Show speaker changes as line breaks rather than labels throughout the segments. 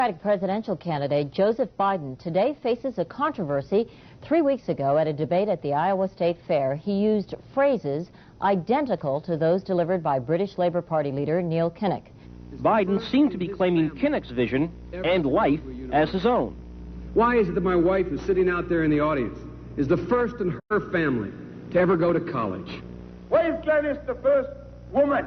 Democratic presidential candidate Joseph Biden today faces a controversy. 3 weeks ago at a debate at the Iowa State Fair, he used phrases identical to those delivered by British Labour Party leader Neil Kinnock.
Biden seemed to be claiming Kinnock's vision and life as his own.
Why is it that my wife, who's sitting out there in the audience, is the first in her family to ever go to college?
Why is Gladys the first woman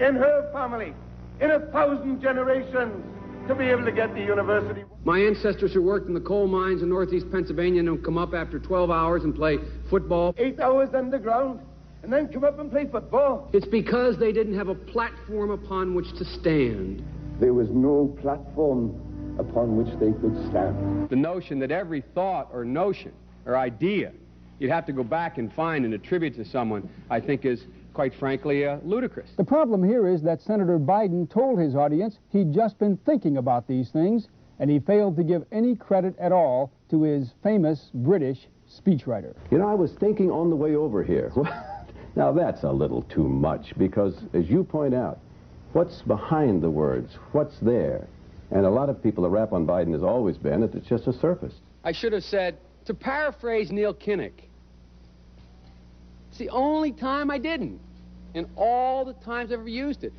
in her family in 1,000 generations to be able to get to university?
My ancestors who worked in the coal mines in northeast Pennsylvania don't come up after 12 hours and play football.
8 hours underground and then come up and play football.
It's because they didn't have a platform upon which to stand.
There was no platform upon which they could stand.
The notion that every thought or notion or idea you'd have to go back and find and attribute to someone, I think is, quite frankly, ludicrous.
The problem here is that Senator Biden told his audience he'd just been thinking about these things, and he failed to give any credit at all to his famous British speechwriter.
You know, I was thinking on the way over here. Now that's a little too much, because as you point out, what's behind the words? What's there? And a lot of people, the rap on Biden has always been that it's just a surface.
I should have said, to paraphrase Neil Kinnock, it's the only time I didn't, and all the times I've ever used it.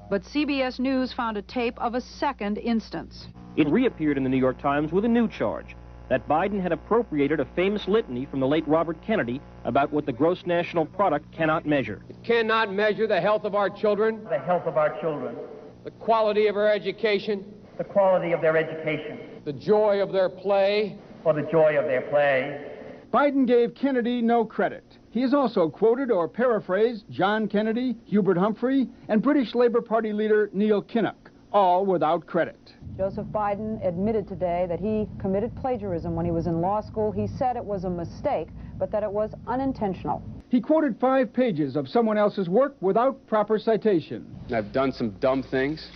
But CBS News found a tape of a second instance.
It reappeared in the New York Times with a new charge, that Biden had appropriated a famous litany from the late Robert Kennedy about what the gross national product cannot measure.
It cannot measure the health of our children,
The health of our children,
the quality of our education,
the quality of their education,
the joy of their play,
or the joy of their play.
Biden gave Kennedy no credit. He has also quoted or paraphrased John Kennedy, Hubert Humphrey, and British Labour Party leader Neil Kinnock, all without credit.
Joseph Biden admitted today that he committed plagiarism when he was in law school. He said it was a mistake, but that it was unintentional.
He quoted 5 pages of someone else's work without proper citation.
I've done some dumb things,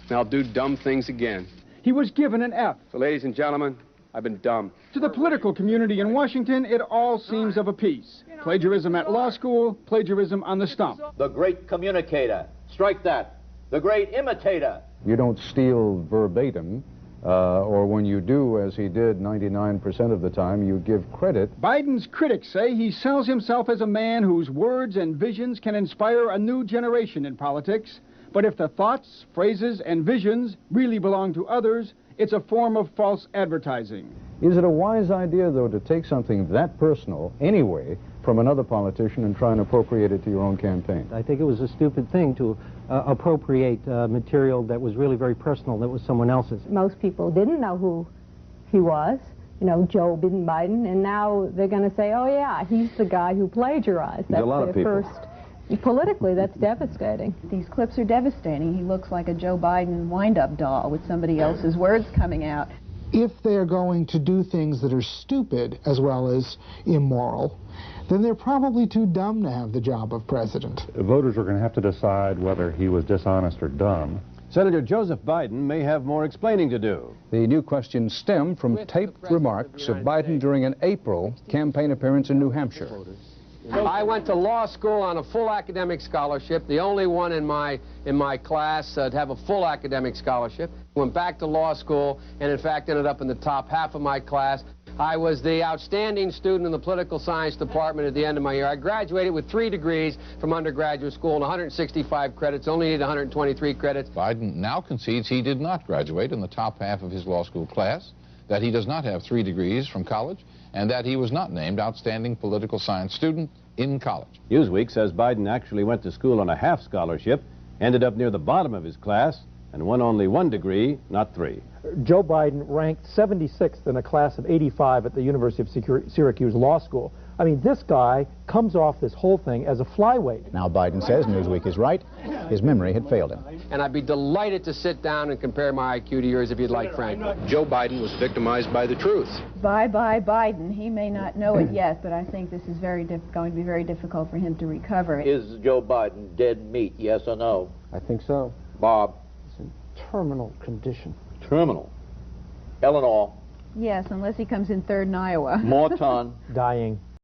and I'll do dumb things again.
He was given an F.
So, ladies and gentlemen, I've been dumb.
To the political community in Washington, it all seems of a piece. Plagiarism at law school, plagiarism on the stump.
The great communicator. Strike that. The great imitator.
You don't steal verbatim, or when you do, as he did 99% of the time, you give credit.
Biden's critics say he sells himself as a man whose words and visions can inspire a new generation in politics. But if the thoughts, phrases, and visions really belong to others, it's a form of false advertising.
Is it a wise idea, though, to take something that personal, anyway, from another politician and try and appropriate it to your own campaign?
I think it was a stupid thing to appropriate material that was really very personal, that was someone else's.
Most people didn't know who he was, you know, Joe Biden, and now they're going to say, oh yeah, he's the guy who plagiarized.
That's a lot of people.
Politically, that's devastating.
These clips are devastating. He looks like a Joe Biden wind-up doll with somebody else's words coming out.
If they're going to do things that are stupid as well as immoral, then they're probably too dumb to have the job of president.
Voters are going to have to decide whether he was dishonest or dumb.
Senator Joseph Biden may have more explaining to do.
The new questions stem from taped remarks of Biden during an April campaign appearance in New Hampshire.
I went to law school on a full academic scholarship, the only one in my class to have a full academic scholarship. Went back to law school and, in fact, ended up in the top half of my class. I was the outstanding student in the political science department at the end of my year. I graduated with 3 degrees from undergraduate school and 165 credits, only needed 123 credits.
Biden now concedes he did not graduate in the top half of his law school class, that he does not have 3 degrees from college, and that he was not named outstanding political science student in college.
Newsweek says Biden actually went to school on a half scholarship, ended up near the bottom of his class, and won only 1 degree, not 3.
Joe Biden ranked 76th in a class of 85 at the University of Syracuse Law School. I mean, this guy comes off this whole thing as a flyweight.
Now Biden says Newsweek is right. His memory had failed him.
And I'd be delighted to sit down and compare my IQ to yours if you'd like, Frank.
Joe Biden was victimized by the truth.
Bye-bye Biden. He may not know it yet, but I think this is going to be very difficult for him to recover.
Is Joe Biden dead meat, yes or no?
I think so.
Bob?
It's in terminal condition.
Terminal. Eleanor?
Yes, unless he comes in third in Iowa.
Morton?
Dying.